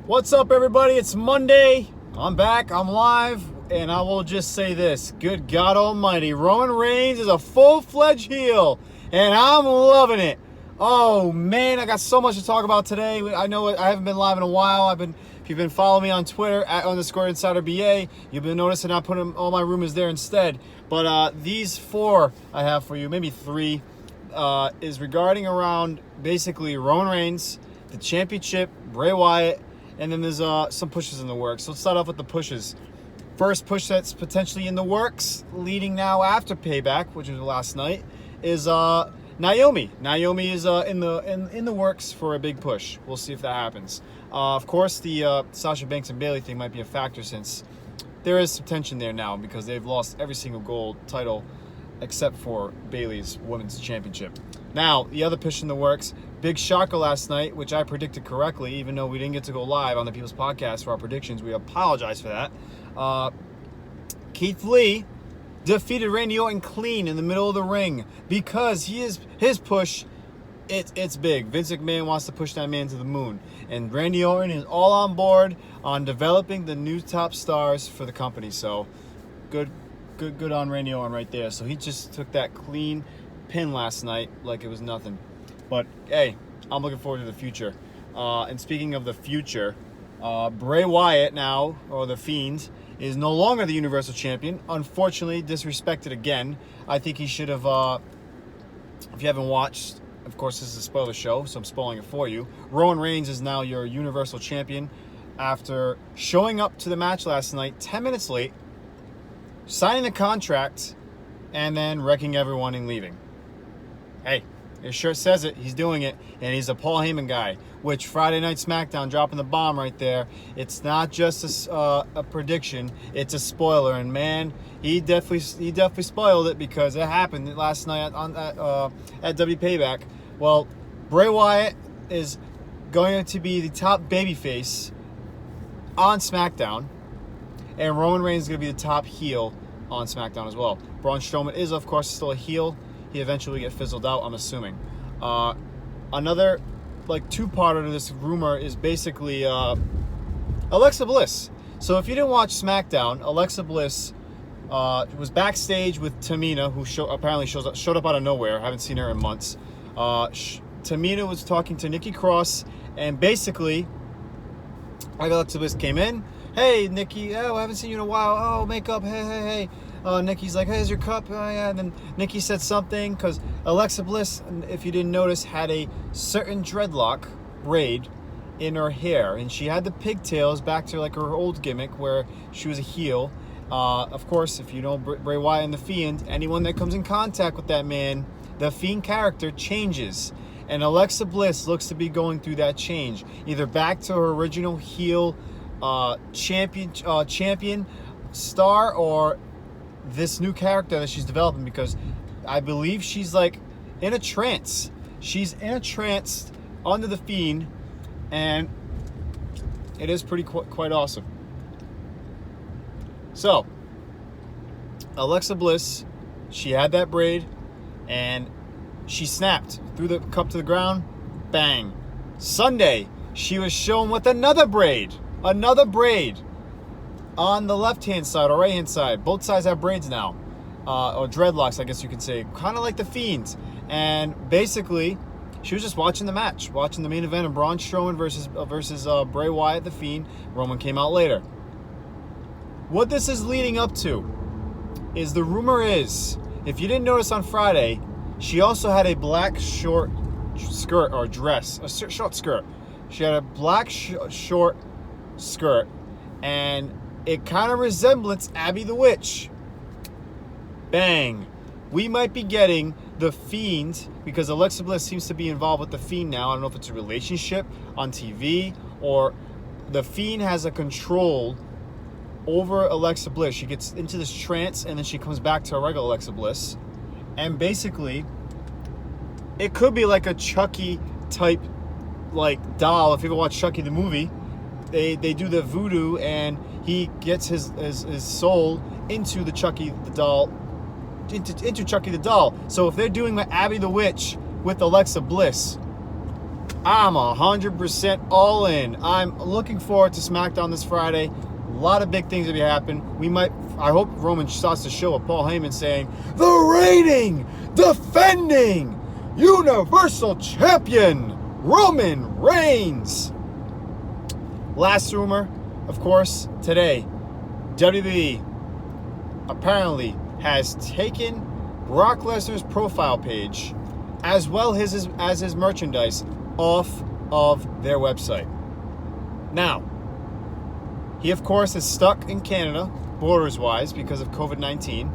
What's up, everybody? It's Monday. I'm back. I'm live. And I will just say this. Good God Almighty. Roman Reigns is a full-fledged heel. And I'm loving it. Oh, man. I got so much to talk about today. I know I haven't been live in a while. If you've been following me on Twitter, @_InsiderBA, you've been noticing I put all my rumors there instead. But these four I have for you, maybe three, is regarding around basically Roman Reigns, the championship, Bray Wyatt, and then there's some pushes in the works. So let's start off with the pushes. First push that's potentially in the works, leading now after Payback, which was last night, is Naomi. Naomi is in the works for a big push. We'll see if that happens. Of course, the Sasha Banks and Bayley thing might be a factor since there is some tension there now because they've lost every single gold title except for Bayley's Women's Championship. Now, the other push in the works, big shocker last night, which I predicted correctly, even though we didn't get to go live on the People's Podcast for our predictions. We apologize for that. Keith Lee defeated Randy Orton clean in the middle of the ring because his push, it's big. Vince McMahon wants to push that man to the moon. And Randy Orton is all on board on developing the new top stars for the company. So, good on Randy Orton right there. So he just took that clean pin last night like it was nothing. But hey, I'm looking forward to the future. And speaking of the future, Bray Wyatt now, or the Fiend, is no longer the Universal Champion. Unfortunately, disrespected again. I think he should have, if you haven't watched, of course this is a spoiler show, so I'm spoiling it for you. Roman Reigns is now your Universal Champion after showing up to the match last night 10 minutes late, signing the contract, and then wrecking everyone and leaving. Hey, it sure says it. He's doing it, and he's a Paul Heyman guy, which Friday Night Smackdown, dropping the bomb right there. It's not just a prediction. It's a spoiler, and man, he definitely spoiled it because it happened last night at W Payback. Well, Bray Wyatt is going to be the top babyface on SmackDown, and Roman Reigns is going to be the top heel on SmackDown as well. Braun Strowman is, of course, still a heel. He eventually get fizzled out, I'm assuming. Another, two-parter to this rumor is basically Alexa Bliss. So if you didn't watch SmackDown, Alexa Bliss was backstage with Tamina, who apparently showed up out of nowhere. I haven't seen her in months. Tamina was talking to Nikki Cross, and basically, Alexa Bliss came in. Hey, Nikki, I haven't seen you in a while. Oh, makeup, hey. Nikki's like, hey, here's your cup. Oh, yeah. And then Nikki said something because Alexa Bliss, if you didn't notice, had a certain dreadlock braid in her hair. And she had the pigtails back to her old gimmick where she was a heel. Of course, if you know Bray Wyatt and The Fiend, anyone that comes in contact with that man, the Fiend character changes. And Alexa Bliss looks to be going through that change. Either back to her original heel champion star or this new character that she's developing, because I believe she's in a trance. She's in a trance under the Fiend, and it is pretty quite awesome. So, Alexa Bliss, she had that braid, and she snapped, threw the cup to the ground, bang. Sunday, she was shown with another braid on the left-hand side or right-hand side. Both sides have braids now, or dreadlocks, I guess you could say, kind of like the Fiend. And basically, she was just watching the match, watching the main event of Braun Strowman versus Bray Wyatt, the Fiend. Roman came out later. What this is leading up to is, the rumor is, if you didn't notice on Friday, she also had a black short skirt or dress, a short skirt. She had a black short skirt, and it kind of resembles Abby the Witch. Bang. We might be getting the Fiend, because Alexa Bliss seems to be involved with the Fiend now. I don't know if it's a relationship on TV, or the Fiend has a control over Alexa Bliss. She gets into this trance, and then she comes back to a regular Alexa Bliss. And basically, it could be like a Chucky type doll. If you ever watch Chucky the movie, they do the voodoo, and he gets his soul into the Chucky the doll, into Chucky the doll. So if they're doing Abby the Witch with Alexa Bliss, I'm 100% all in. I'm looking forward to SmackDown this Friday. A lot of big things will be happening. I hope Roman starts to show up Paul Heyman saying, the reigning, defending, Universal Champion, Roman Reigns. Last rumor, of course, today, WWE apparently has taken Brock Lesnar's profile page as well as his merchandise off of their website. Now, he of course is stuck in Canada, borders-wise, because of COVID-19,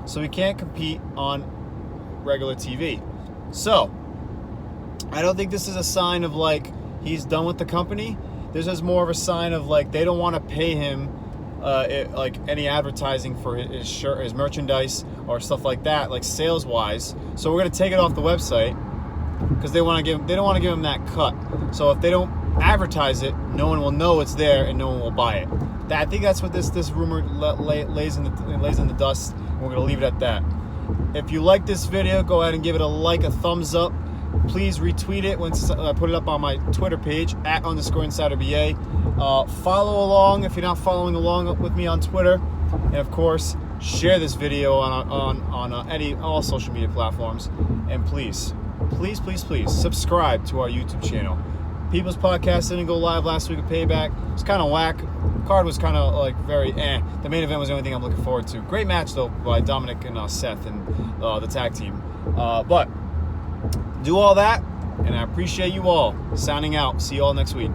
so he can't compete on regular TV. So, I don't think this is a sign of like he's done with the company. This is more of a sign of like they don't want to pay him like any advertising for his shirt, his merchandise, or stuff like that, like sales-wise. So we're gonna take it off the website because they don't want to give him that cut. So if they don't advertise it, no one will know it's there and no one will buy it. I think that's what this rumor lays in the dust. And we're gonna leave it at that. If you like this video, go ahead and give it a like, a thumbs up. Please retweet it once I put it up on my Twitter page @_InsiderBA. Follow along if you're not following along with me on Twitter, and of course share this video on all social media platforms. And please subscribe to our YouTube channel. People's Podcast didn't go live last week of Payback. It's kind of whack. Card was kind of like very The main event was the only thing I'm looking forward to. Great match though by Dominic and Seth and the tag team. But do all that, and I appreciate you all. Signing out. See you all next week.